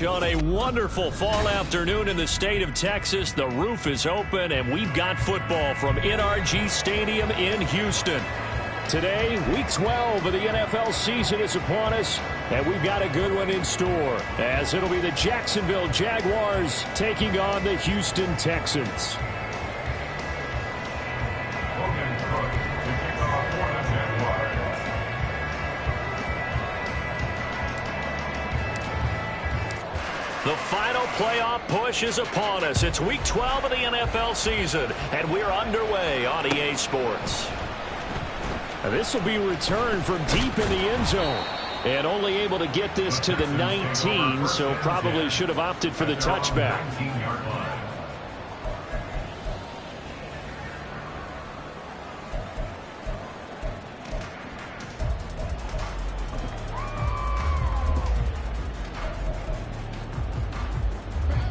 On a wonderful fall afternoon in the state of Texas, the roof is open, and we've got football from NRG Stadium in Houston. Today, Week 12 of the NFL season is upon us, and we've got a good one in store, as it'll be the Jacksonville Jaguars taking on the Houston Texans. The final playoff push is upon us. It's Week 12 of the NFL season, and we're underway on EA Sports. This will be returned from deep in the end zone, and only able to get this to the 19, so probably should have opted for the touchback.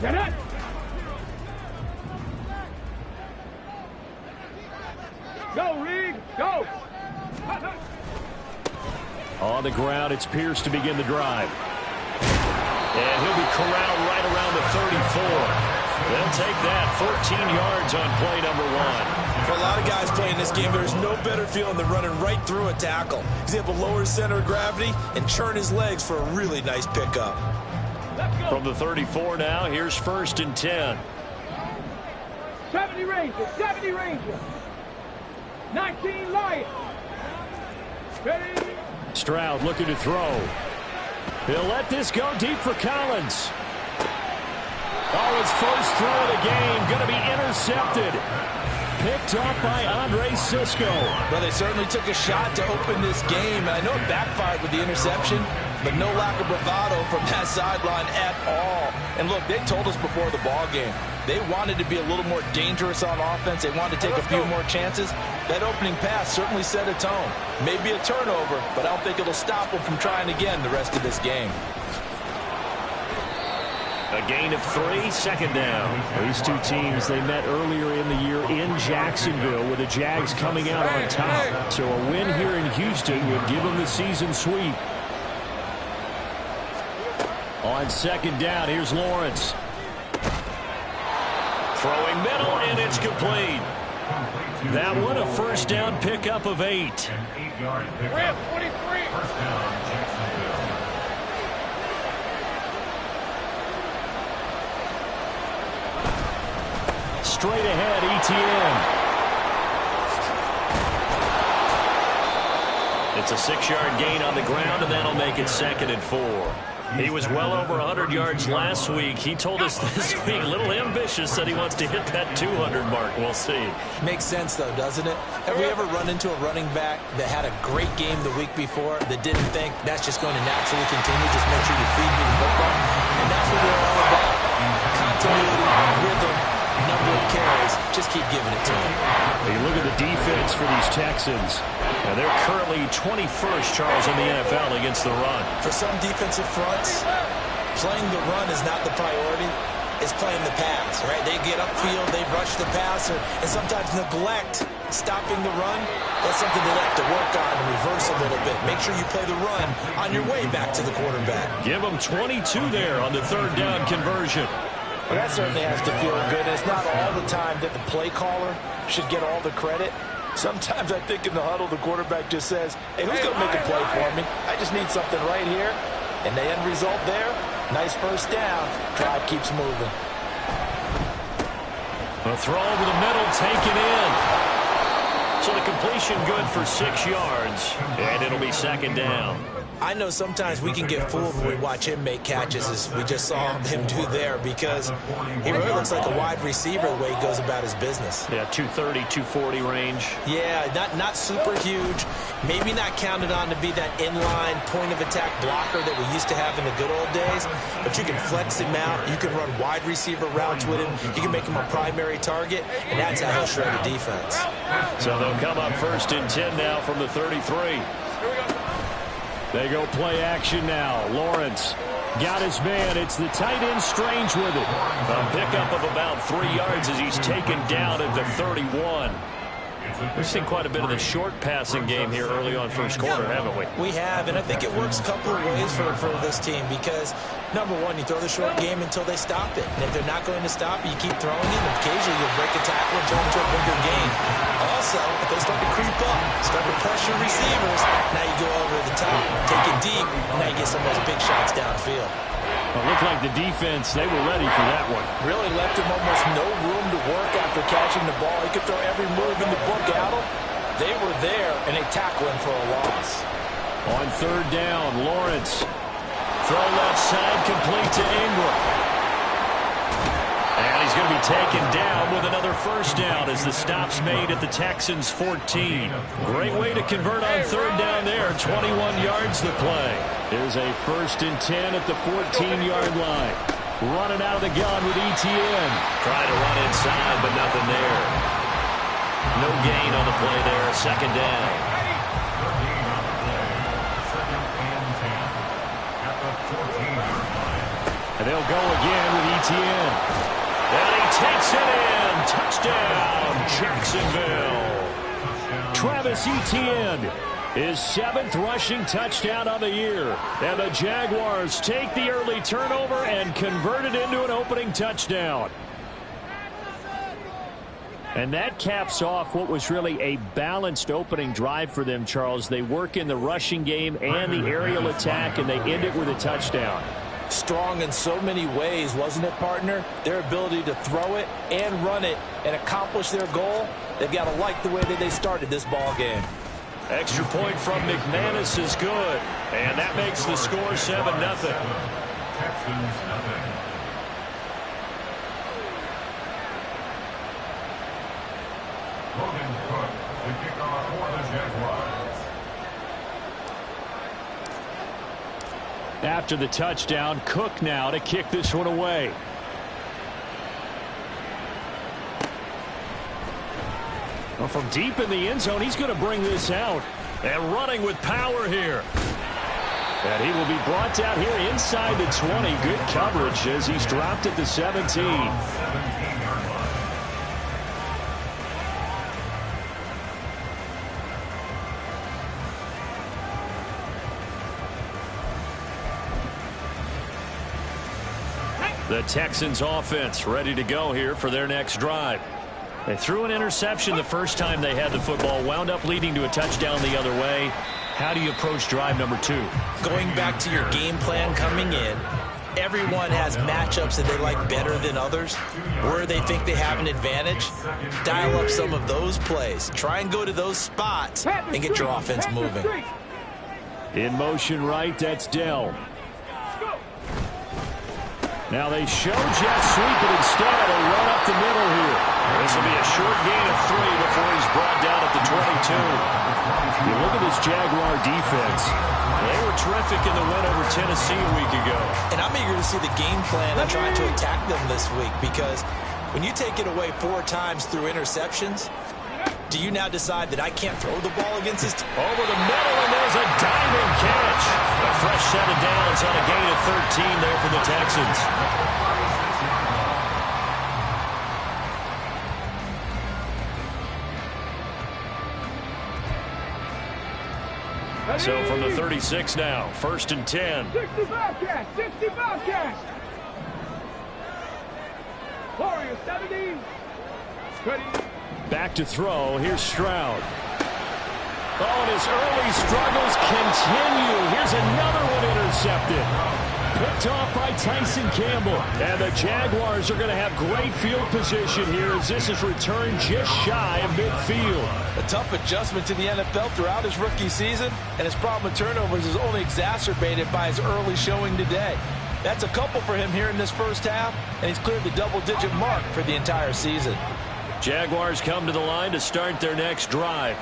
Get it! Go, Reed! Go! On the ground, it's Pierce to begin the drive. And he'll be corralled right around the 34. They'll take that 14 yards on play number 1. For a lot of guys playing this game, there's no better feeling than running right through a tackle. He's able to lower his center of gravity and churn his legs for a really nice pickup. From the 34 now, here's 1st and 10. 70 Rangers, 70 Rangers. 19 Lions. Ready? Stroud looking to throw. He'll let this go deep for Collins. Oh, his first throw of the game going to be intercepted. Picked up by Andre Cisco. Well, they certainly took a shot to open this game. And I know it backfired with the interception, but no lack of bravado from that sideline at all. And look, they told us before the ball game, they wanted to be a little more dangerous on offense. They wanted to take a few more chances. That opening pass certainly set a tone. Maybe a turnover, but I don't think it'll stop them from trying again the rest of this game. A gain of 3, 2nd down. These two teams, they met earlier in the year in Jacksonville with the Jags coming out on top. So a win here in Houston would give them the season sweep. On 2nd down, here's Lawrence. Throwing middle, and it's complete. That one a 1st down pickup of 8. Rip, 23. First down, Jacksonville. Straight ahead, ETN. It's a 6-yard gain on the ground, and that'll make it 2nd and 4. He was well over 100 yards last week. He told us this week, a little ambitious, that he wants to hit that 200 mark. We'll see. Makes sense, though, doesn't it? Have we ever run into a running back that had a great game the week before that didn't think that's just going to naturally continue? Just make sure you feed me the football. And that's what we're all about. Continuity, rhythm, number of carries. Just keep giving it to him. You look at the defense for these Texans. Now they're currently 21st, Charles, in the NFL against the run. For some defensive fronts, playing the run is not the priority. It's playing the pass, right? They get upfield, they rush the passer, and sometimes neglect stopping the run. That's something they have to work on and reverse a little bit. Make sure you play the run on your way back to the quarterback. Give them 22 there on the 3rd down conversion. Well, that certainly has to feel good. It's not all the time that the play caller should get all the credit. Sometimes I think in the huddle, the quarterback just says, hey, who's going to make a play for me? I just need something right here. And the end result there, nice 1st down. Drive keeps moving. A throw over the middle, taken in. So the completion good for 6 yards, and it'll be second down. I know sometimes we can get fooled when we watch him make catches, as we just saw him do there, because he really looks like a wide receiver the way he goes about his business. Yeah, 230, 240 range. Yeah, not super huge. Maybe not counted on to be that inline point-of-attack blocker that we used to have in the good old days, but you can flex him out. You can run wide receiver routes with him. You can make him a primary target, and that's how he'll shred a defense. So they'll come up 1st and 10 now from the 33. They go play action now. Lawrence got his man. It's the tight end Strange with it. A pickup of about 3 yards as he's taken down at the 31. We've seen quite a bit of the short passing game here early on first quarter, haven't we? We have, and I think it works a couple of ways for this team because, number one, you throw the short game until they stop it. And if they're not going to stop it, you keep throwing it, and occasionally you'll break a tackle and turn into a bigger gain. Also, if they start to creep up, start to pressure receivers, now you go over the top, take it deep, and now you get some of those big shots downfield. It looked like the defense, they were ready for that one. Really left him almost no room to work after catching the ball. He could throw every move in the book at him. They were there, and they tackle him for a loss. On 3rd down, Lawrence. Throw left side, complete to Ingram. And he's going to be taken down with another 1st down as the stop's made at the Texans' 14. Great way to convert on 3rd down there. 21 yards the play. There's a 1st and 10 at the 14-yard line. Running out of the gun with Etienne. Trying to run inside, but nothing there. No gain on the play there. 2nd down. And they'll go again with Etienne. And he takes it in. Touchdown, Jacksonville. Travis Etienne, his 7th rushing touchdown of the year. And the Jaguars take the early turnover and convert it into an opening touchdown. And that caps off what was really a balanced opening drive for them, Charles. They work in the rushing game and the aerial attack, and they end it with a touchdown. Strong in so many ways, wasn't it, partner? Their ability to throw it and run it and accomplish their goal, they've got to like the way that they started this ball game. Extra point from McManus is good, and that makes the score 7-0. Texans nothing. Logan Cook to kick off for the Jaguars. After the touchdown, Cook now to kick this one away. Well, from deep in the end zone, he's going to bring this out. And running with power here. And he will be brought down here inside the 20. Good coverage as he's dropped at the 17. The Texans offense ready to go here for their next drive. They threw an interception the first time they had the football, wound up leading to a touchdown the other way. How do you approach drive number 2? Going back to your game plan coming in, everyone has matchups that they like better than others, where they think they have an advantage. Dial up some of those plays. Try and go to those spots and get your offense moving. In motion right, that's Dell. Now they show jet sweep, but instead a run up the middle here. This will be a short gain of 3 before he's brought down at the 22. You look at this Jaguar defense. They were terrific in the win over Tennessee a week ago. And I'm eager to see the game plan and trying to attack them this week, because when you take it away 4 times through interceptions, do you now decide that I can't throw the ball against this team? Over the middle, and there's a diving catch. A fresh set of downs on a gain of 13 there for the Texans. So from the 36 now, 1st and 10. 65 catch, 65 catch. Warriors 70. Ready. Back to throw. Here's Stroud. Oh, and his early struggles continue. Here's another one intercepted. picked off by Tyson Campbell. And the Jaguars are going to have great field position here as this is returned just shy of midfield. A tough adjustment to the NFL throughout his rookie season, and his problem with turnovers is only exacerbated by his early showing today. That's a couple for him here in this first half, and he's cleared the double-digit mark for the entire season. Jaguars come to the line to start their next drive.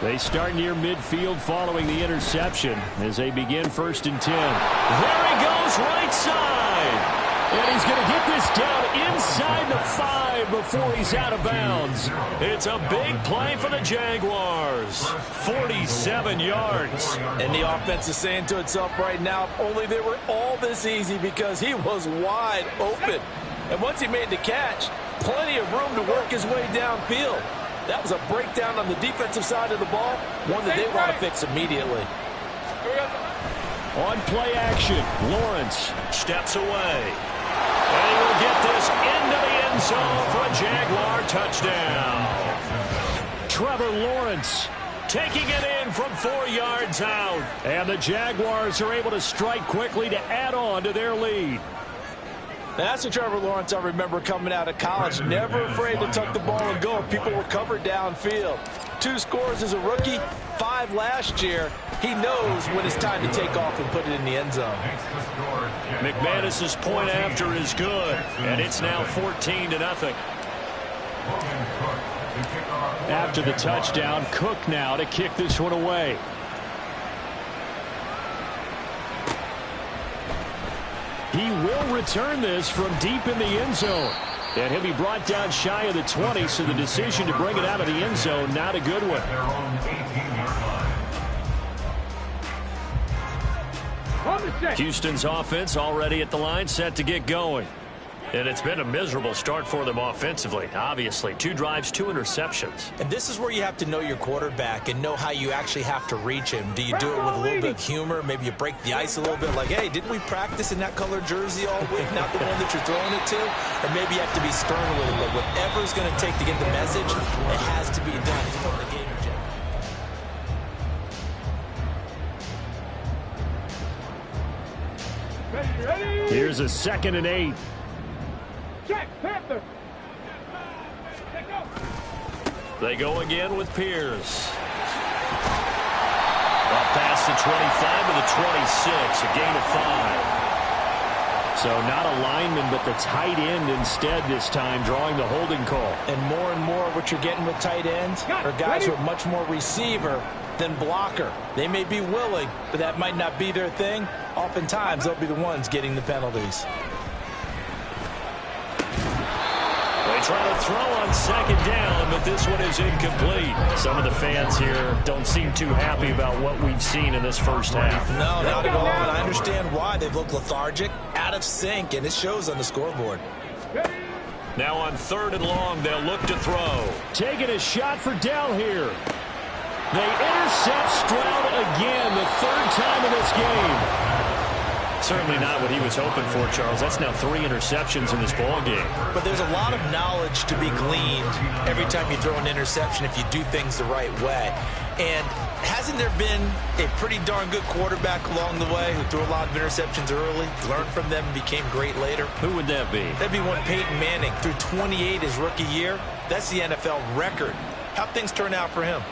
They start near midfield following the interception as they begin 1st and 10. There he goes, right side. And he's going to get this down inside the 5 before he's out of bounds. It's a big play for the Jaguars. 47 yards. And the offense is saying to itself right now, if only they were all this easy, because he was wide open. And once he made the catch, plenty of room to work his way downfield. That was a breakdown on the defensive side of the ball, one that they want to fix immediately. On play action, Lawrence steps away. And he will get this into the end zone for a Jaguar touchdown. Trevor Lawrence taking it in from 4 yards out. And the Jaguars are able to strike quickly to add on to their lead. That's the Trevor Lawrence I remember coming out of college. Never afraid to tuck the ball and go if people were covered downfield. 2 scores as a rookie, 5 last year. He knows when it's time to take off and put it in the end zone. McManus's point after is good, and it's now 14-0. After the touchdown, Cook now to kick this one away. He will return this from deep in the end zone. And he'll be brought down shy of the 20, so the decision to bring it out of the end zone, not a good one. Houston's offense already at the line, set to get going. And it's been a miserable start for them offensively, obviously. 2 drives, 2 interceptions. And this is where you have to know your quarterback and know how you actually have to reach him. Do you do it with a little bit of humor? Maybe you break the ice a little bit, like, hey, didn't we practice in that color jersey all week, not the one that you're throwing it to? Or maybe you have to be stern a little bit. Whatever it's going to take to get the message, it has to be done. He's putting the game in jeopardy. Here's a 2nd and 8. Check, Panther. They go again with Pierce. Up past the 25 to the 26, a gain of 5. So not a lineman, but the tight end instead this time, drawing the holding call. And more what you're getting with tight ends are guys who are much more receiver than blocker. They may be willing, but that might not be their thing. Oftentimes, they'll be the ones getting the penalties. They try to throw on 2nd down, but this one is incomplete. Some of the fans here don't seem too happy about what we've seen in this first half. No, not at all, and I understand why. They've looked lethargic, out of sync, and it shows on the scoreboard. Now on 3rd and long, they'll look to throw. Taking a shot for Dell here. They intercept Stroud again, the 3rd time in this game. Certainly not what he was hoping for, Charles. That's now 3 interceptions in this ball game. But there's a lot of knowledge to be gleaned every time you throw an interception if you do things the right way. And hasn't there been a pretty darn good quarterback along the way who threw a lot of interceptions early, learned from them, and became great later? Who would that be? That'd be one Peyton Manning. Threw 28 his rookie year. That's the NFL record. How'd things turn out for him?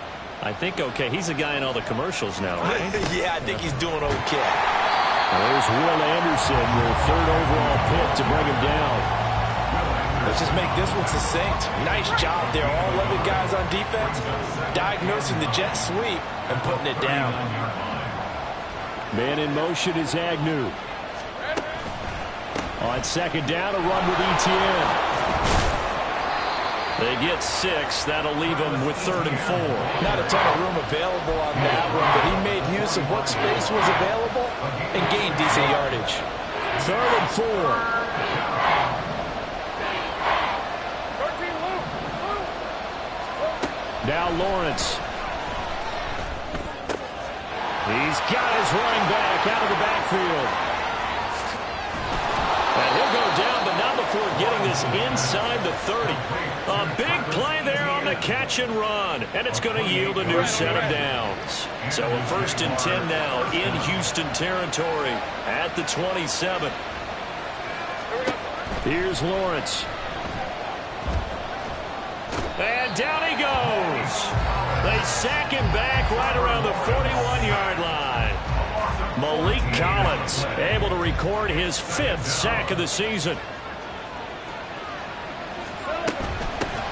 I think okay. He's a guy in all the commercials now, right? Yeah, I think he's doing okay. There's Will Anderson, their 3rd overall pick to bring him down. Let's just make this one succinct. Nice job there. All 11 guys on defense diagnosing the jet sweep and putting it down. Man in motion is Agnew. On 2nd down, a run with Etienne. They get 6. That'll leave them with 3rd and 4. Not a ton of room available on that one, but he made use of what space was available and gained decent yardage. 3rd and 4. Now Lawrence. He's got his running back out of the backfield. And he'll go down, but not before getting is inside the 30. A big play there on the catch and run, and it's going to yield a new set of downs. So a 1st and 10 now in Houston territory at the 27. Here's Lawrence. And down he goes. They sack him back right around the 41-yard line. Maliek Collins able to record his 5th sack of the season.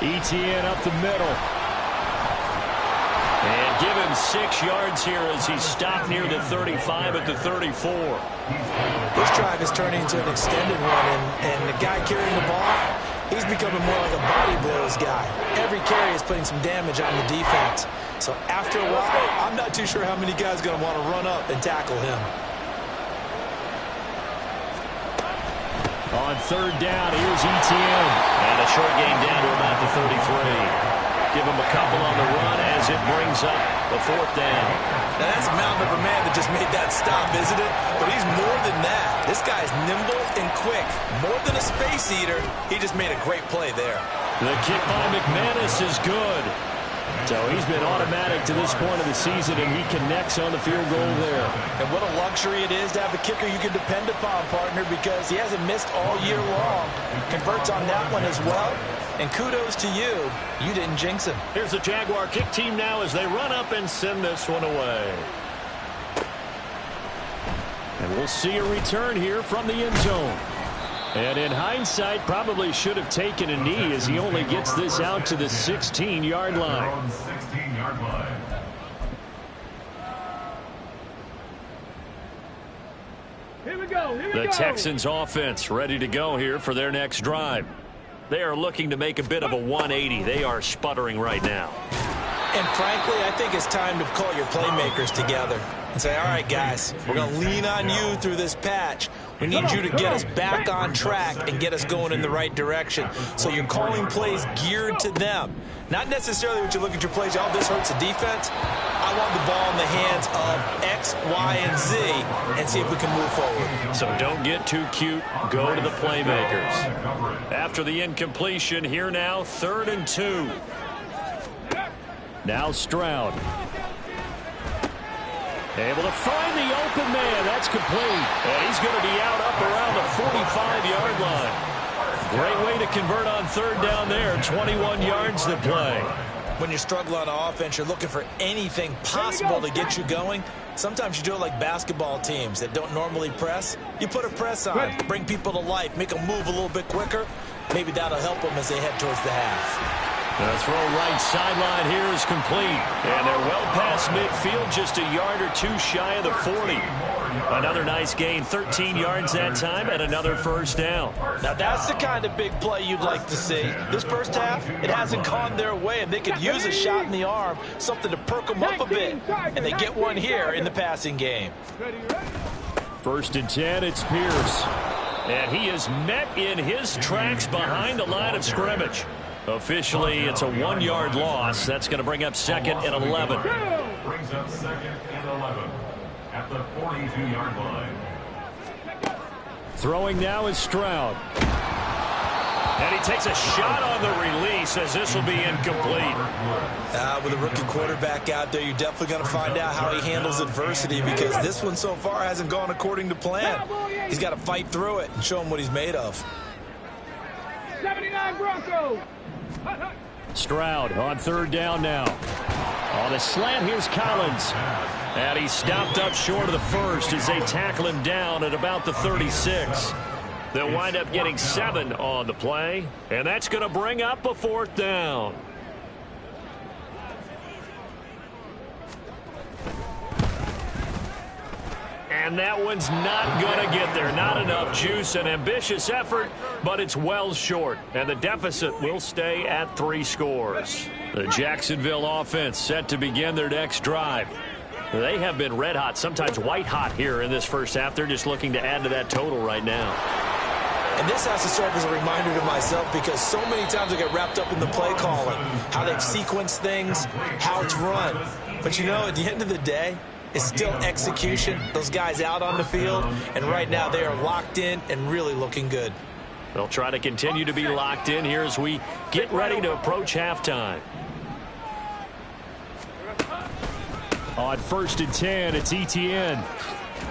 Etienne up the middle. And give him 6 yards here as he stopped near the 35 at the 34. This drive is turning into an extended one, and the guy carrying the ball, he's becoming more like a body blows guy. Every carry is putting some damage on the defense. So after a while, I'm not too sure how many guys are going to want to run up and tackle him. On 3rd down, here's Etienne. And a short gain down to about the 33. Give him a couple on the run as it brings up the 4th down. Now that's a mountain of a man that just made that stop, isn't it? But he's more than that. This guy's nimble and quick. More than a space eater, he just made a great play there. The kick by McManus is good. So he's been automatic to this point of the season, and he connects on the field goal there. And what a luxury it is to have a kicker you can depend upon, partner, because he hasn't missed all year long. Converts on that one as well. And kudos to you. You didn't jinx him. Here's the Jaguar kick team now as they run up and send this one away. And we'll see a return here from the end zone. And in hindsight, probably should have taken a knee as he only gets this out to the 16-yard line. 16-yard line. Here we go. The Texans offense ready to go here for their next drive. They are looking to make a bit of a 180. They are sputtering right now. And frankly, I think it's time to call your playmakers together and say, all right, guys, we're going to lean on you through this patch. We need you to get us back on track and get us going in the right direction. So you're calling plays geared to them. Not necessarily what you look at your plays, oh, this hurts the defense. I want the ball in the hands of X, Y, and Z and see if we can move forward. So don't get too cute. Go to the playmakers. After the incompletion, here now, 3rd and 2. Now Stroud. Able to find the open man. That's complete. And he's going to be out up around the 45-yard line. Great way to convert on 3rd down there. 21 yards to play. When you struggle on offense, you're looking for anything possible to get you going. Sometimes you do it like basketball teams that don't normally press. You put a press on, bring people to life, make them move a little bit quicker. Maybe that'll help them as they head towards the half. The throw right sideline here is complete. And they're well past midfield, just a yard or 2 shy of the 40. Another nice gain, 13 yards that time, and another 1st down. Now that's the kind of big play you'd like to see. This first half, it hasn't gone their way, and they could use a shot in the arm, something to perk them up a bit. And they get one here in the passing game. 1st and 10, it's Pierce. And he is met in his tracks behind the line of scrimmage. Officially, it's a 1-yard loss. That's going to bring up 2nd and 11. Brings up 2nd and 11 at the 42-yard line. Throwing now is Stroud. And he takes a shot on the release as this will be incomplete. With a rookie quarterback out there, you're definitely going to find out how he handles adversity because this one so far hasn't gone according to plan. He's got to fight through it and show him what he's made of. 79 Broncos. Stroud on 3rd down now. On the slant, here's Collins. And he's stopped up short of the 1st as they tackle him down at about the 36. They'll wind up getting 7 on the play. And that's going to bring up a 4th down. And that one's not going to get there. Not enough juice. An ambitious effort, but it's well short. And the deficit will stay at 3 scores. The Jacksonville offense set to begin their next drive. They have been red hot, sometimes white hot here in this first half. They're just looking to add to that total right now. And this has to serve as a reminder to myself because so many times I get wrapped up in the play calling, how they've sequenced things, how it's run. But you know, at the end of the day, it's still execution. Those guys out on the field, and right now they are locked in and really looking good. They'll try to continue to be locked in here as we get ready to approach halftime. On 1st and 10, it's Etienne.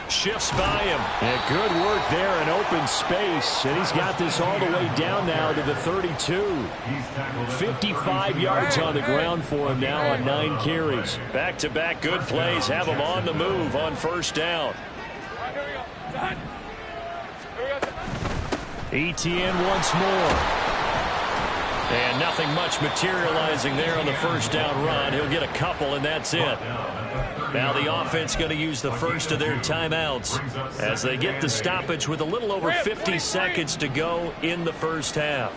Shifts by him. And good work there in open space. And he's got this all the way down now to the 32. 55 yards on the ground for him now on 9 carries. Back-to-back good plays have him on the move on 1st down. Etienne once more. And nothing much materializing there on the 1st down run. He'll get a couple, and that's it. Now the offense going to use the first of their timeouts as they get the stoppage with a little over 50 seconds to go in the 1st half.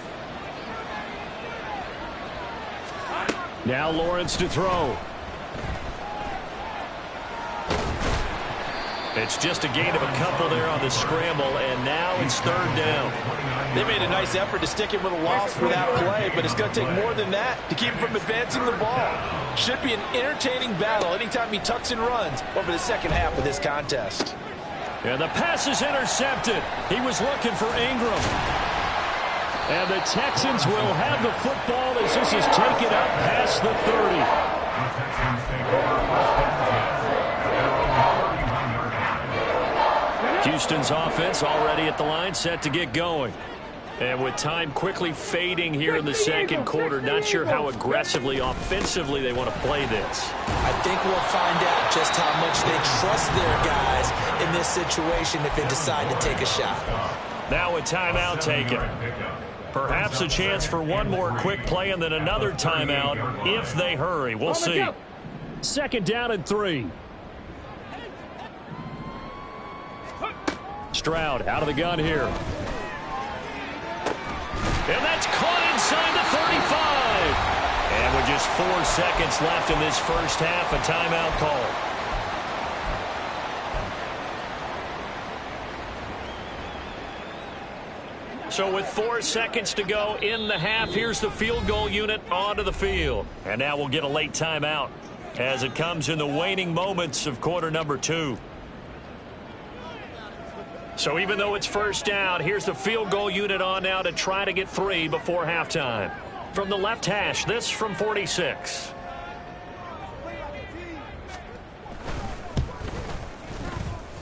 Now Lawrence to throw. It's just a gain of a couple there on the scramble, and now it's 3rd down. They made a nice effort to stick him with a loss for that play, but it's going to take more than that to keep him from advancing the ball. Should be an entertaining battle anytime he tucks and runs over the 2nd half of this contest. And the pass is intercepted. He was looking for Ingram. And the Texans will have the football as this is taken up past the 30. Houston's offense already at the line, set to get going. And with time quickly fading here in the 2nd quarter, not sure how aggressively, offensively they want to play this. I think we'll find out just how much they trust their guys in this situation if they decide to take a shot. Now a timeout taken. Perhaps a chance for one more quick play and then another timeout if they hurry. We'll see. 2nd down and 3. Stroud out of the gun here. And that's caught inside the 35. And with just 4 seconds left in this 1st half, a timeout call. So with 4 seconds to go in the half, here's the field goal unit onto the field. And now we'll get a late timeout as it comes in the waning moments of quarter number 2. So even though it's 1st down, here's the field goal unit on now to try to get 3 before halftime. From the left hash, this from 46.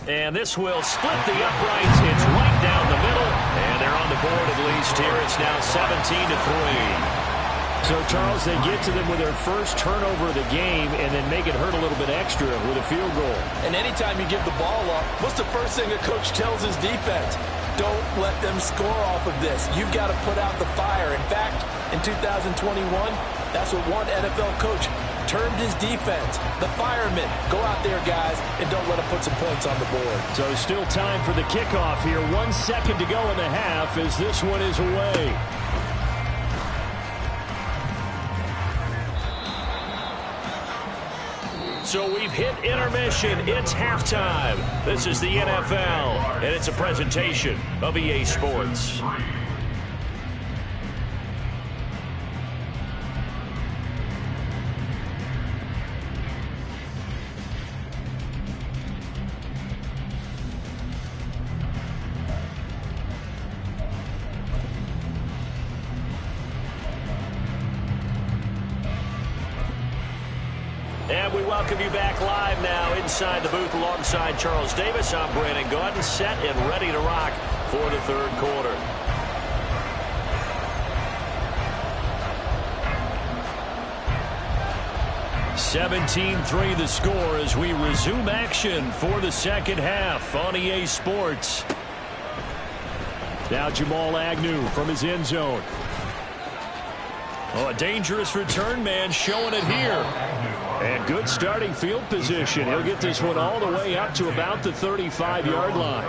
And this will split the uprights. It's right down the middle. And they're on the board at least here. It's now 17-3. So, Charles, they get to them with their first turnover of the game and then make it hurt a little bit extra with a field goal. And anytime you give the ball up, what's the first thing a coach tells his defense? Don't let them score off of this. You've got to put out the fire. In fact, in 2021, that's what one NFL coach termed his defense. The firemen. Go out there, guys, and don't let them put some points on the board. So still time for the kickoff here. 1 second to go in the half as this one is away. So we've hit intermission. It's halftime. This is the NFL, and it's a presentation of EA Sports. And we welcome you back live now inside the booth alongside Charles Davis. I'm Brandon Gaudin, set and ready to rock for the 3rd quarter. (17-3) the score as we resume action for the 2nd half on EA Sports. Now Jamal Agnew from his end zone. Oh, a dangerous return man showing it here. And good starting field position. He'll get this one all the way up to about the 35-yard line.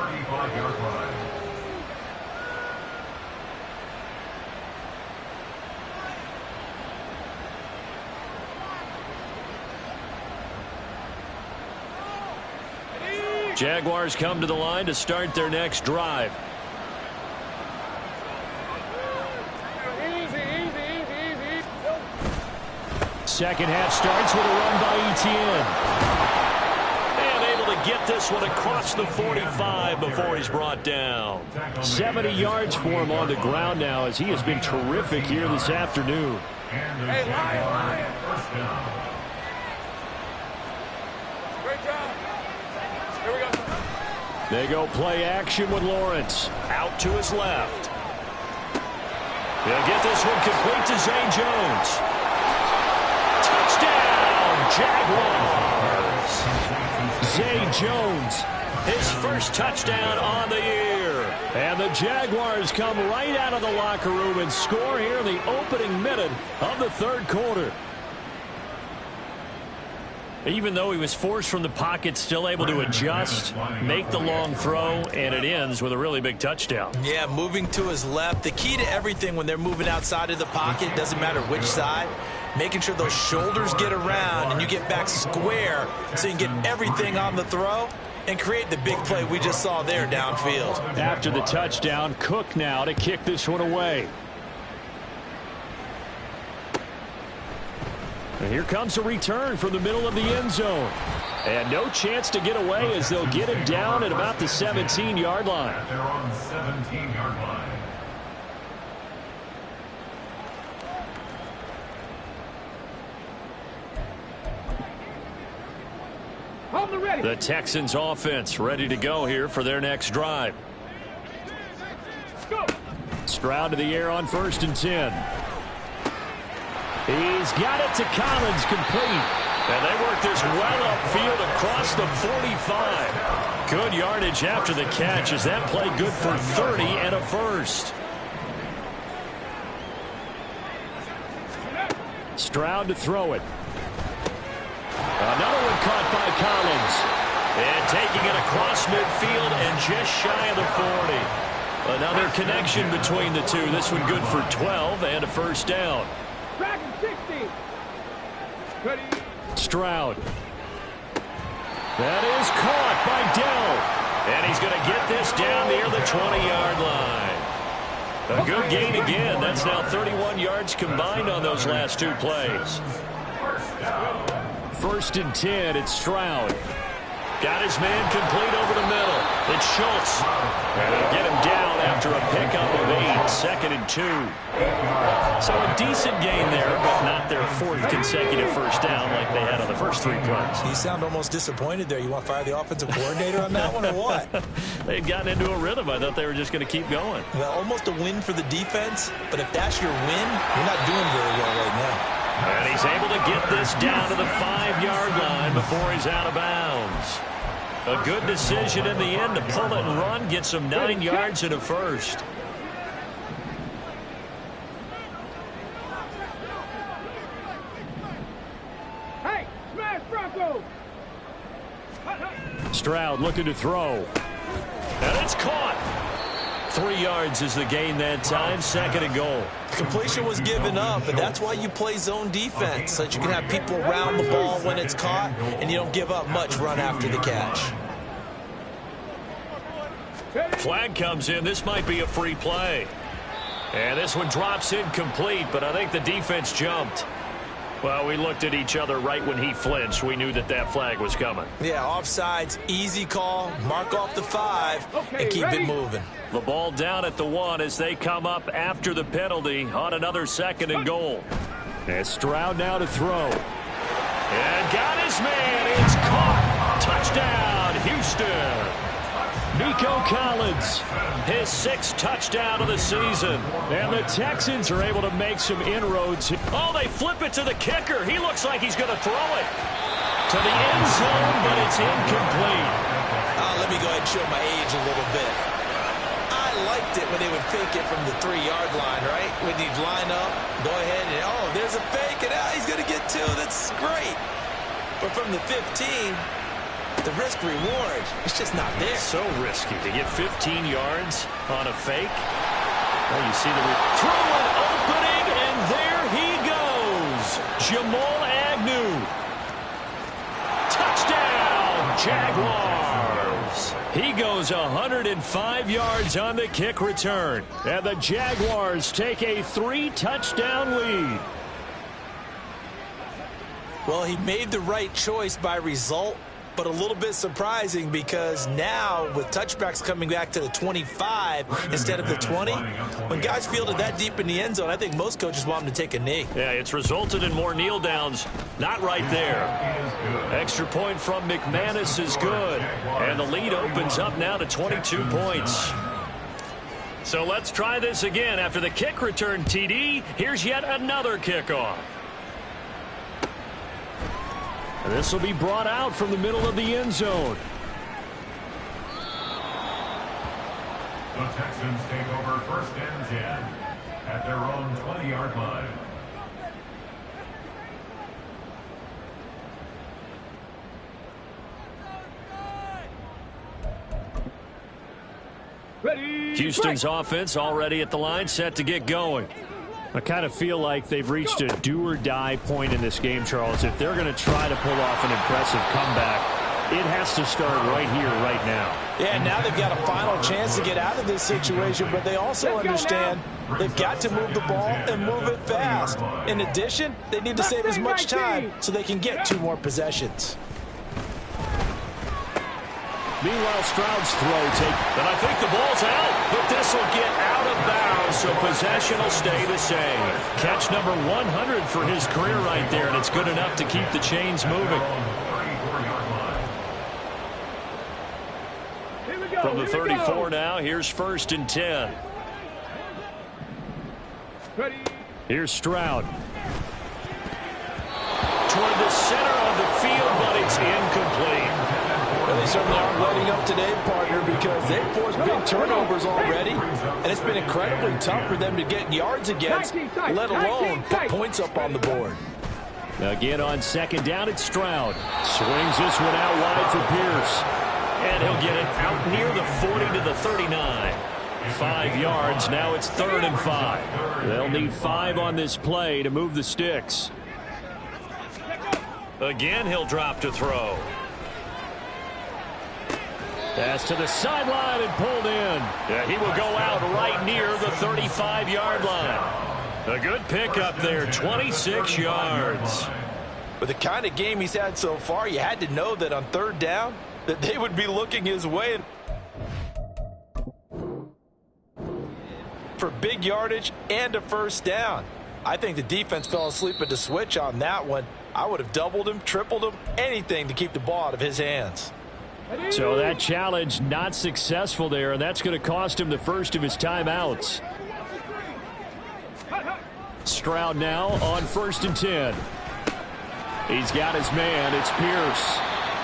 Jaguars come to the line to start their next drive. Second half starts with a run by Etienne. And able to get get this one across the 45 before he's brought down. 70 yards for him on the ground now as he has been terrific here this afternoon. Hey, Lion. First down. Great job. Here we go. They go play action with Lawrence. Out to his left. They'll get this one complete to Zay Jones. Touchdown, Jaguars. Zay Jones, his first touchdown on the year. And the Jaguars come right out of the locker room and score here in the opening minute of the third quarter. Even though he was forced from the pocket, still able to adjust, make the long throw, and it ends with a really big touchdown. Yeah, moving to his left. The key to everything when they're moving outside of the pocket, doesn't matter which side, making sure those shoulders get around and you get back square so you can get everything on the throw and create the big play we just saw there downfield. After the touchdown, Cook now to kick this one away. And here comes a return from the middle of the end zone. And no chance to get away as they'll get him down at about the 17-yard line. At their own 17-yard line. Hold the ready. The Texans offense ready to go here for their next drive. Go. Stroud to the air on 1st and 10. He's got it to Collins, complete. And they work this well upfield across the 45. Good yardage after the catch. Is that play good for 30 and a first? Stroud to throw it. Another one caught by Collins. And taking it across midfield and just shy of the 40. Another connection between the two. This one good for 12 and a first down. Dragon 60. Ready. Stroud. That is caught by Dell. And he's going to get this down near the 20-yard line. A good gain again. That's now 31 yards combined on those last two plays. 1st and 10, it's Stroud. Got his man complete over the middle. It's Schultz. And they'll get him down after a pickup of 8. 2nd and 2. So a decent gain there, but not their 4th consecutive first down like they had on the first 3 plays. You sound almost disappointed there. You want to fire the offensive coordinator on that one or what? They'd gotten into a rhythm. I thought they were just going to keep going. Well, almost a win for the defense, but if that's your win, you're not doing very well right now. And he's able to get this down to the 5-yard line before he's out of bounds. A good decision in the end to pull it and run, gets him 9 yards and a first. Hey, smash Bronco. Stroud looking to throw. And it's caught. 3 yards is the gain that time. 2nd and goal. Completion was given up, and that's why you play zone defense, so that you can have people around the ball when it's caught, and you don't give up much run after the catch. Flag comes in. This might be a free play. And this one drops incomplete, but I think the defense jumped. Well, we looked at each other right when he flinched. We knew that that flag was coming. Yeah, offsides, easy call, mark off the 5, and keep it moving. The ball down at the 1 as they come up after the penalty on another 2nd and goal. And Stroud now to throw. And got his man. It's caught. Touchdown, Houston. Nico Collins, his 6th touchdown of the season. And the Texans are able to make some inroads. Oh, they flip it to the kicker. He looks like he's going to throw it to the end zone, but it's incomplete. Let me go ahead and show my age a little bit. I liked it when they would fake it from the 3-yard line, right? When you'd line up, go ahead and, oh, there's a fake, and he's going to get 2. That's great. But from the 15, the risk-reward, it's just not there. So risky to get 15 yards on a fake. Well, you see the throw an opening, and there he goes. Jamal Agnew. Touchdown, Jaguars. He goes 105 yards on the kick return. And the Jaguars take a 3-touchdown lead. Well, he made the right choice by result, but a little bit surprising because now with touchbacks coming back to the 25 instead of the 20, when guys fielded that deep in the end zone, I think most coaches want them to take a knee. Yeah, it's resulted in more kneel downs. Not right there. Extra point from McManus is good. And the lead opens up now to 22 points. So let's try this again. After the kick return TD, here's yet another kickoff. And this will be brought out from the middle of the end zone. The Texans take over 1st and 10 at their own 20-yard line. Ready. Houston's offense already at the line, set to get going. I kind of feel like they've reached a do-or-die point in this game, Charles. If they're going to try to pull off an impressive comeback, it has to start right here, right now. Yeah, now they've got a final chance to get out of this situation, but they also understand they've got to move the ball and move it fast. In addition, they need to save as much time so they can get 2 more possessions. Meanwhile, Stroud's throw and I think the ball's out, but this will get out of bounds, so possession will stay the same. Catch number 100 for his career right there, and it's good enough to keep the chains moving. From the 34 now, here's 1st and 10. Ready. Here's Stroud. Toward the center of the field, but it's incomplete. Well, they certainly aren't letting up today, partner, because they've forced big turnovers already, and it's been incredibly tough for them to get yards against, let alone put points up on the board. Again on 2nd down, it's Stroud. Swings this one out wide for Pierce. And he'll get it out near the 40 to the 39. 5 yards, now it's 3rd and 5. They'll need 5 on this play to move the sticks. Again, he'll drop to throw. Pass to the sideline and pulled in. Yeah, he will go out right near the 35-yard line. A good pickup there, 26 yards. With the kind of game he's had so far, you had to know that on 3rd down, that they would be looking his way for big yardage and a 1st down. I think the defense fell asleep at the switch on that one. I would have doubled him, tripled him, anything to keep the ball out of his hands. So that challenge not successful there, and that's going to cost him the first of his timeouts. Stroud now on 1st and 10. He's got his man. It's Pierce.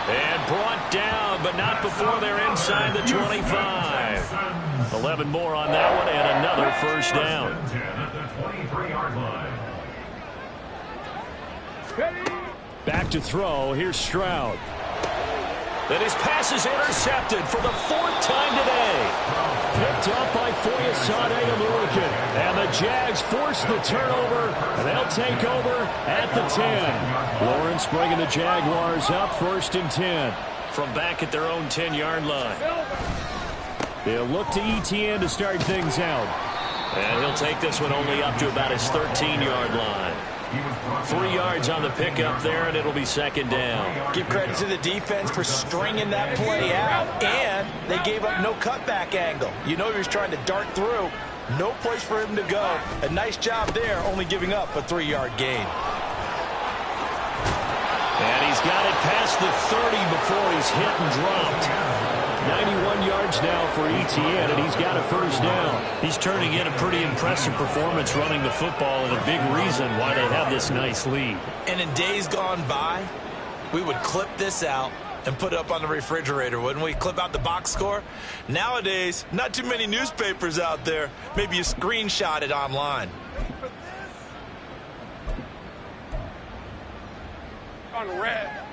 And brought down, but not before they're inside the 25. 11 more on that one, and another 1st down. Back to throw. Here's Stroud. And his pass is intercepted for the 4th time today. Picked up by Foyesade Oluokun. And the Jags force the turnover, and they'll take over at the 10. Lawrence bringing the Jaguars up 1st and 10. From back at their own 10-yard line. They'll look to Etienne to start things out. And he'll take this one only up to about his 13-yard line. 3 yards on the pickup there, and it'll be 2nd down. Give credit to the defense for stringing that play out, and they gave up no cutback angle. You know he was trying to dart through. No place for him to go. A nice job there, only giving up a 3-yard gain. And he's got it past the 30 before he's hit and dropped. 91 yards now for Etienne, and he's got a 1st down. He's turning in a pretty impressive performance running the football, and a big reason why they have this nice lead. And in days gone by, we would clip this out and put it up on the refrigerator, wouldn't we? Clip out the box score. Nowadays, not too many newspapers out there. Maybe you screenshot it online. On red.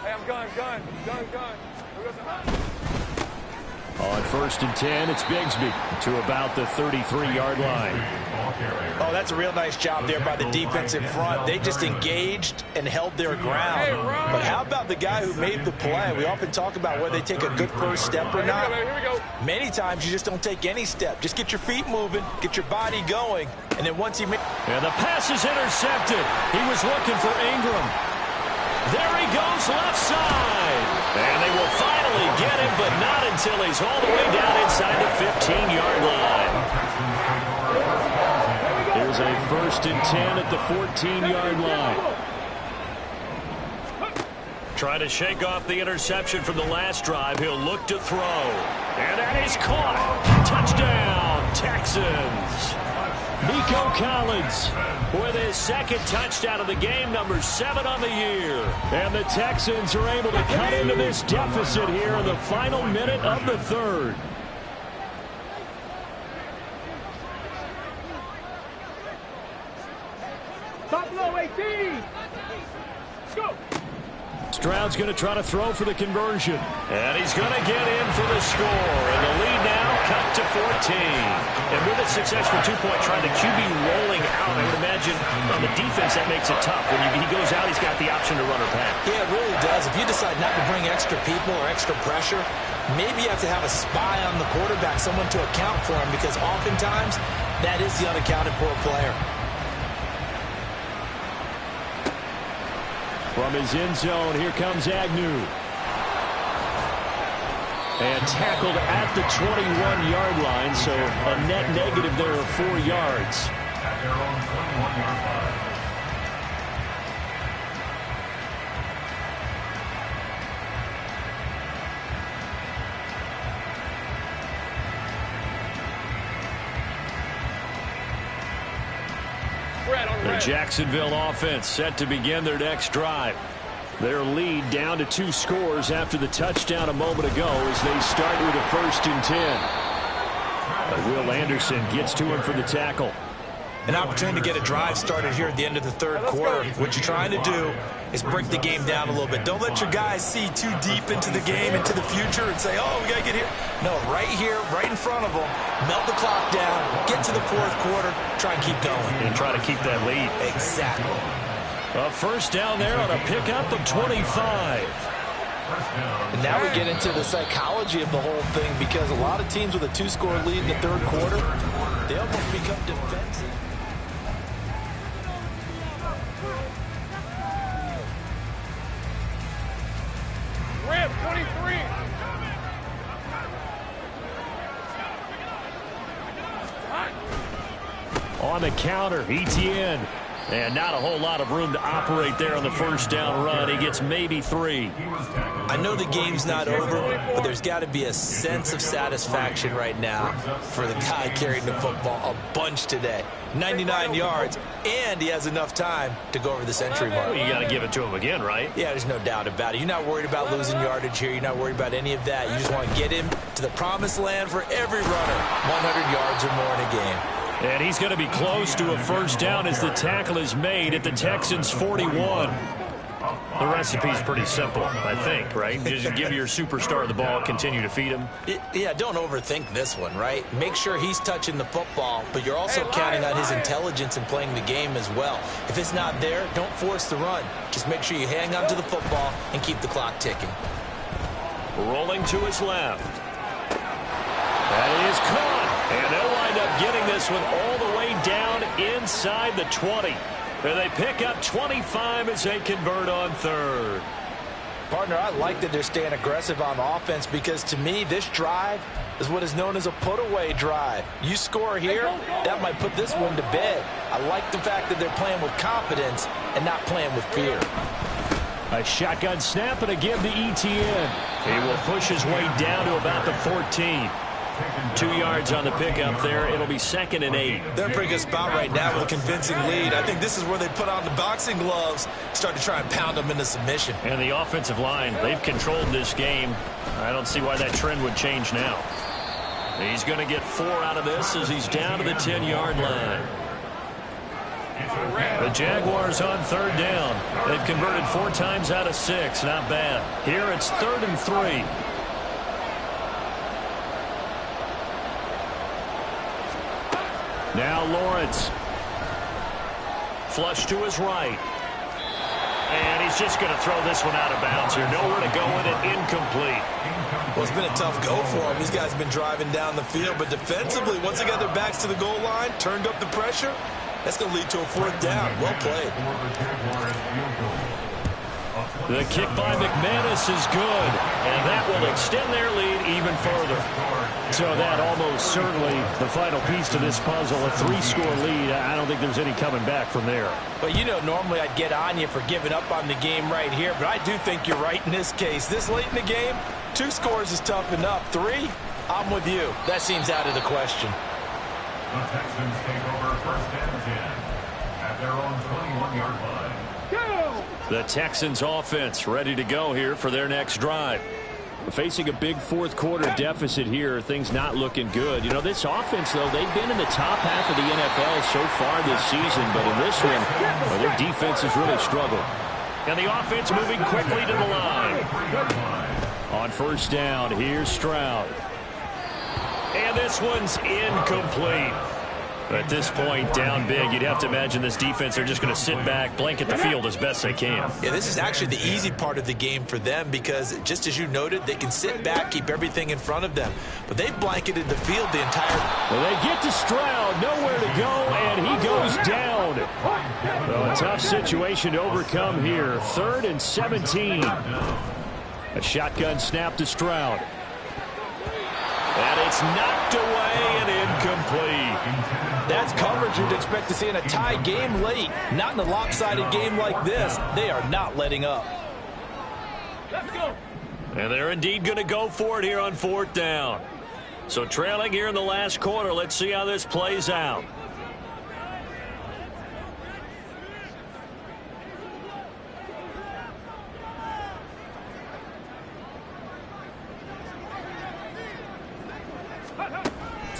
Hey, I'm gun. On 1st and 10, it's Bigsby to about the 33-yard line. Oh, that's a real nice job there by the defense in front. They just engaged and held their ground. But how about the guy who made the play? We often talk about whether they take a good first step or not. Here we go. Many times you just don't take any step. Just get your feet moving, get your body going, and then once you make... And the pass is intercepted. He was looking for Ingram. There he goes left side. And they will finally get him, but not until he's all the way down inside the 15-yard line. Here's a 1st and 10 at the 14-yard line. Trying to shake off the interception from the last drive. He'll look to throw. And that is caught. Touchdown, Texans. Nico Collins with his 2nd touchdown of the game, number 7 on the year. And the Texans are able to cut into this deficit here in the final minute of the 3rd. Top low 18. Let's go. Stroud's going to try to throw for the conversion. And he's going to get in for the score. And the lead now cut to 14. And with a successful 2-point try, the QB rolling out, I would imagine on the defense that makes it tough. When he goes out, he's got the option to run or pass. Yeah, it really does. If you decide not to bring extra people or extra pressure, maybe you have to have a spy on the quarterback, someone to account for him, because oftentimes that is the unaccounted for player. From his end zone, here comes Agnew. And tackled at the 21-yard line, so a net negative there of 4 yards. At their own 21-yard line. The Jacksonville offense set to begin their next drive. Their lead down to 2 scores after the touchdown a moment ago as they start with a 1st and 10. But Will Anderson gets to him for the tackle. An opportunity to get a drive started here at the end of the 3rd quarter. What you're trying to do is break the game down a little bit. Don't let your guys see too deep into the game, into the future, and say, oh, we got to get here. No, right here, right in front of them, melt the clock down, get to the 4th quarter, try and keep going. And try to keep that lead. Exactly. A 1st down there on a pickup of 25. And now we get into the psychology of the whole thing, because a lot of teams with a 2-score lead in the 3rd quarter, they almost become defensive. Ram 23. On the counter, Etienne. And not a whole lot of room to operate there on the 1st down run. He gets maybe 3. I know the game's not over, but there's got to be a sense of satisfaction right now for the guy carrying the football a bunch today. 99 yards, and he has enough time to go over the century mark. Well, you got to give it to him again, right? Yeah, there's no doubt about it. You're not worried about losing yardage here. You're not worried about any of that. You just want to get him to the promised land for every runner, 100 yards or more in a game. And he's going to be close to a 1st down as the tackle is made at the Texans' 41. The recipe's pretty simple, I think, right? Just give your superstar the ball, continue to feed him. Yeah, don't overthink this one, right? Make sure he's touching the football, but you're also counting on his intelligence in playing the game as well. If it's not there, don't force the run. Just make sure you hang on to the football and keep the clock ticking. Rolling to his left. That is caught. And they'll wind up getting this one all the way down inside the 20. And they pick up 25 as they convert on 3rd. Partner, I like that they're staying aggressive on offense, because to me, this drive is what is known as a put-away drive. You score here, that might put this one to bed. I like the fact that they're playing with confidence and not playing with fear. A shotgun snap and a give to Etienne. He will push his way down to about the 14. 2 yards on the pickup there. It'll be 2nd and 8. They're in a pretty good spot right now with a convincing lead. I think this is where they put on the boxing gloves, start to try and pound them into submission. And the offensive line, they've controlled this game. I don't see why that trend would change now. He's going to get 4 out of this as he's down to the 10-yard line. The Jaguars on 3rd down. They've converted 4 times out of 6. Not bad. Here it's 3rd and 3. Now Lawrence. Flush to his right. And he's just going to throw this one out of bounds here. Nowhere to go with it. Incomplete. Well, it's been a tough go for him. These guys have been driving down the field. But defensively, once they got their backs to the goal line, turned up the pressure, that's going to lead to a 4th down. Well played. The kick by McManus is good, and that will extend their lead even further. So that almost certainly the final piece to this puzzle, a 3-score lead. I don't think there's any coming back from there. But, you know, normally I'd get on you for giving up on the game right here, but I do think you're right in this case. This late in the game, 2 scores is tough enough. 3, I'm with you. That seems out of the question. The Texans take over first and 10 at their own 21-yard line. The Texans offense ready to go here for their next drive. Facing a big fourth-quarter deficit here, things not looking good. You know, this offense, though, they've been in the top half of the NFL so far this season, but in this one, well, their defense has really struggled. And the offense moving quickly to the line. On first down, here's Stroud. And this one's incomplete. At this point, down big, you'd have to imagine this defense, they're just going to sit back, blanket the field as best they can. Yeah, this is actually the easy part of the game for them because, just as you noted, they can sit back, keep everything in front of them. But they've blanketed the field the entire... Well, they get to Stroud, nowhere to go, and he goes down. Well, a tough situation to overcome here. 3rd and 17. A shotgun snap to Stroud. And it's knocked away and incomplete. That's coverage you'd expect to see in a tie game late. Not in a lopsided game like this. They are not letting up. Let's go. And they're indeed going to go for it here on 4th down. So trailing here in the last quarter. Let's see how this plays out.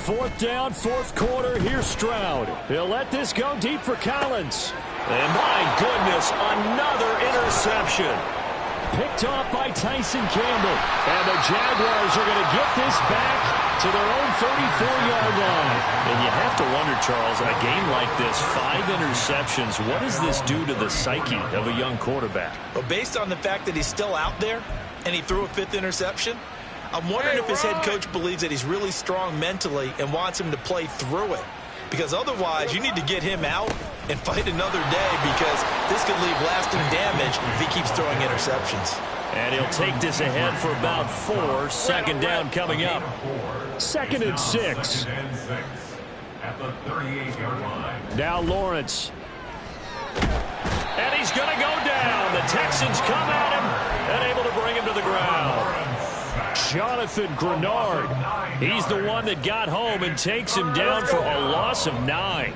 Fourth down, 4th quarter. Here's Stroud. He'll let this go deep for Collins. And my goodness, another interception. Picked off by Tyson Campbell. And the Jaguars are going to get this back to their own 34-yard line. And you have to wonder, Charles, in a game like this, 5 interceptions, what does this do to the psyche of a young quarterback? Well, based on the fact that he's still out there and he threw a 5th interception, I'm wondering if his head coach believes that he's really strong mentally and wants him to play through it. Because otherwise, you need to get him out and fight another day because this could leave lasting damage if he keeps throwing interceptions. And he'll take this ahead for about 4. 2nd down coming up. 2nd and 6. At the 38-yard line. Now Lawrence. And he's going to go down. The Texans come at him and able to bring him to the ground. Jonathan Grenard. He's the one that got home and takes him down for a loss of 9.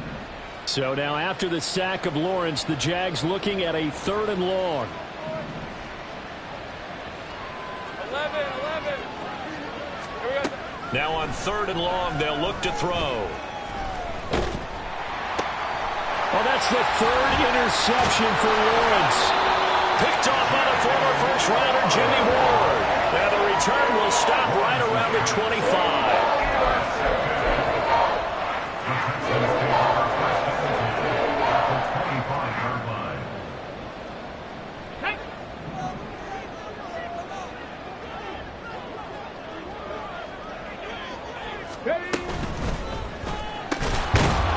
So now after the sack of Lawrence, the Jags looking at a 3rd and long. 11. Now on 3rd and long, they'll look to throw. Well, that's the 3rd interception for Lawrence. Picked off by the former first-rounder Jimmy Ward. Now the return will stop right around the 25.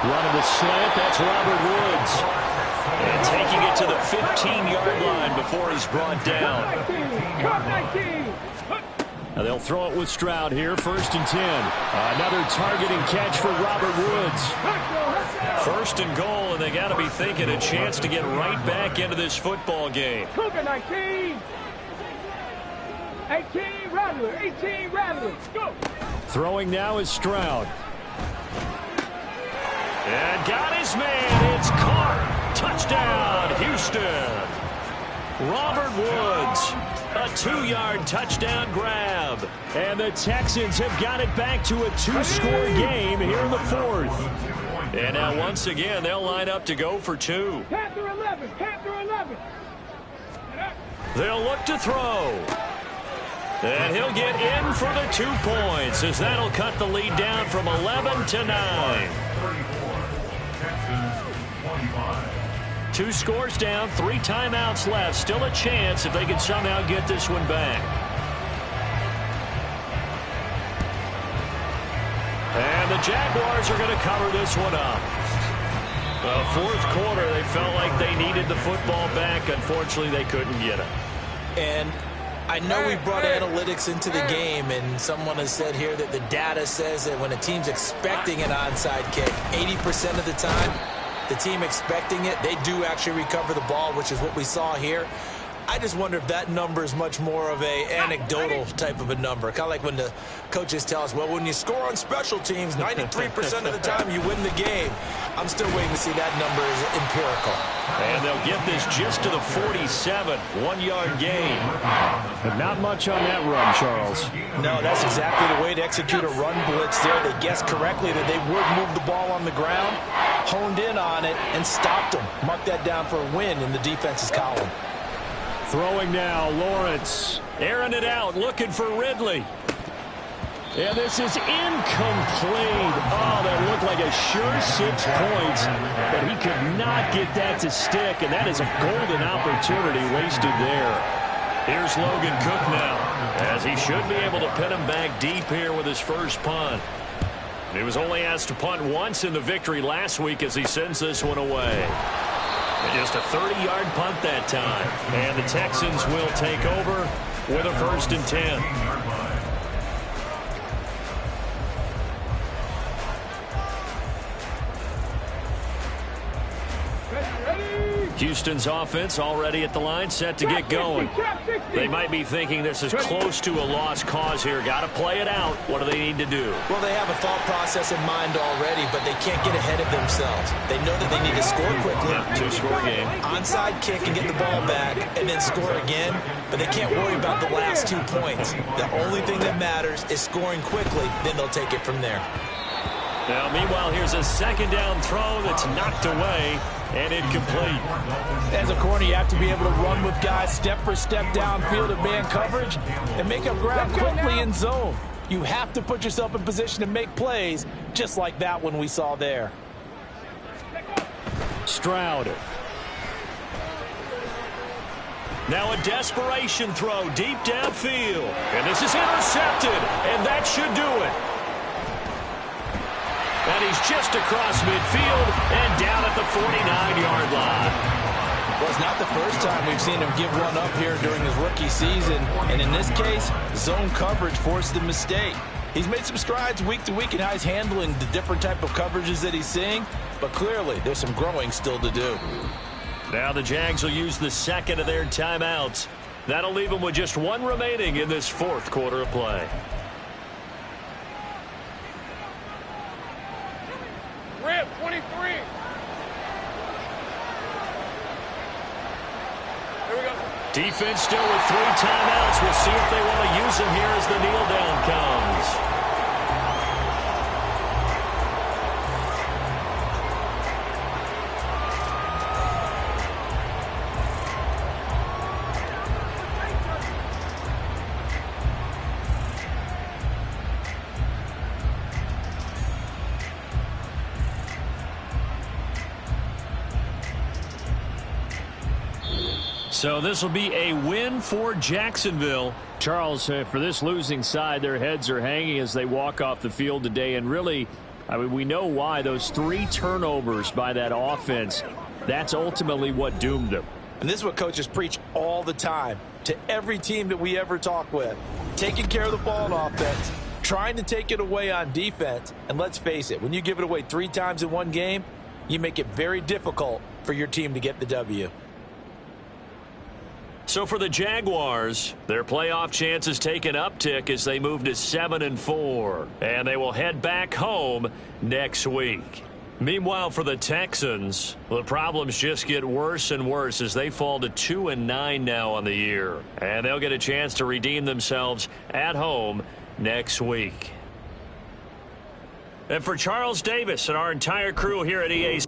Running the slant, that's Robert Woods. And taking it to the 15-yard line before he's brought down. 19. Now they'll throw it with Stroud here, 1st and 10. Another targeting catch for Robert Woods. 1st and goal, and they got to be thinking a chance to get right back into this football game. Cougar 19. 18 Rattler. 18 Rattler. Go. Throwing now is Stroud. And got his man. It's caught. Touchdown, Houston. Robert Woods, a 2-yard touchdown grab. And the Texans have got it back to a 2-score game here in the 4th. And now once again, they'll line up to go for 2. Panther 11. Panther 11. They'll look to throw. And he'll get in for the 2 points as that'll cut the lead down from 11 to 9. 2 scores down, 3 timeouts left. Still a chance if they can somehow get this one back. And the Jaguars are going to cover this one up. Well, 4th quarter, they felt like they needed the football back. Unfortunately, they couldn't get it. And I know we brought analytics into the game, and someone has said here that the data says that when a team's expecting an onside kick, 80% of the time, the team expecting it, they do actually recover the ball, which is what we saw here. I just wonder if that number is much more of a anecdotal type of a number. Kind of like when the coaches tell us, well, when you score on special teams, 93% of the time you win the game. I'm still waiting to see that number is empirical. And they'll get this just to the 47, 1-yard gain. But not much on that run, Charles. No, that's exactly the way to execute a run blitz there. They guessed correctly that they would move the ball on the ground, honed in on it, and stopped them. Mark that down for a win in the defense's column. Throwing now, Lawrence. Airing it out, looking for Ridley. And this is incomplete. Oh, that looked like a sure 6 points, but he could not get that to stick, and that is a golden opportunity wasted there. Here's Logan Cook now, as he should be able to pin him back deep here with his first punt. He was only asked to punt once in the victory last week as he sends this one away. Just a 30-yard punt that time. And the Texans will take over with a 1st and 10. Houston's offense already at the line, set to get going. They might be thinking this is close to a lost cause here. Got to play it out. What do they need to do? Well, they have a thought process in mind already, but they can't get ahead of themselves. They know that they need to score quickly. Yeah, 2-score game. Onside kick and get the ball back and then score again, but they can't worry about the last 2 points. The only thing that matters is scoring quickly, then they'll take it from there. Now, meanwhile, here's a 2nd down throw that's knocked away and incomplete. As a corner, you have to be able to run with guys step for step downfield in man coverage and make up ground quickly in zone. You have to put yourself in position to make plays just like that one we saw there. Stroud. Now a desperation throw deep downfield. And this is intercepted, and that should do it. And he's just across midfield and down at the 49-yard line. Well, it's not the first time we've seen him give one up here during his rookie season. And in this case, zone coverage forced the mistake. He's made some strides week to week in how he's handling the different type of coverages that he's seeing. But clearly, there's some growing still to do. Now the Jags will use the 2nd of their timeouts. That'll leave them with just 1 remaining in this 4th quarter of play. Rip, 23. Here we go. Defense still with 3 timeouts. We'll see if they want to use them here as the kneel down comes. So this will be a win for Jacksonville. Charles, for this losing side, their heads are hanging as they walk off the field today. And really, I mean, we know why. Those 3 turnovers by that offense, that's ultimately what doomed them. And this is what coaches preach all the time to every team that we ever talk with. Taking care of the ball on offense, trying to take it away on defense. And let's face it, when you give it away 3 times in one game, you make it very difficult for your team to get the W. So for the Jaguars, their playoff chances take an uptick as they move to 7-4. And they will head back home next week. Meanwhile, for the Texans, the problems just get worse and worse as they fall to 2-9 now on the year. And they'll get a chance to redeem themselves at home next week. And for Charles Davis and our entire crew here at EA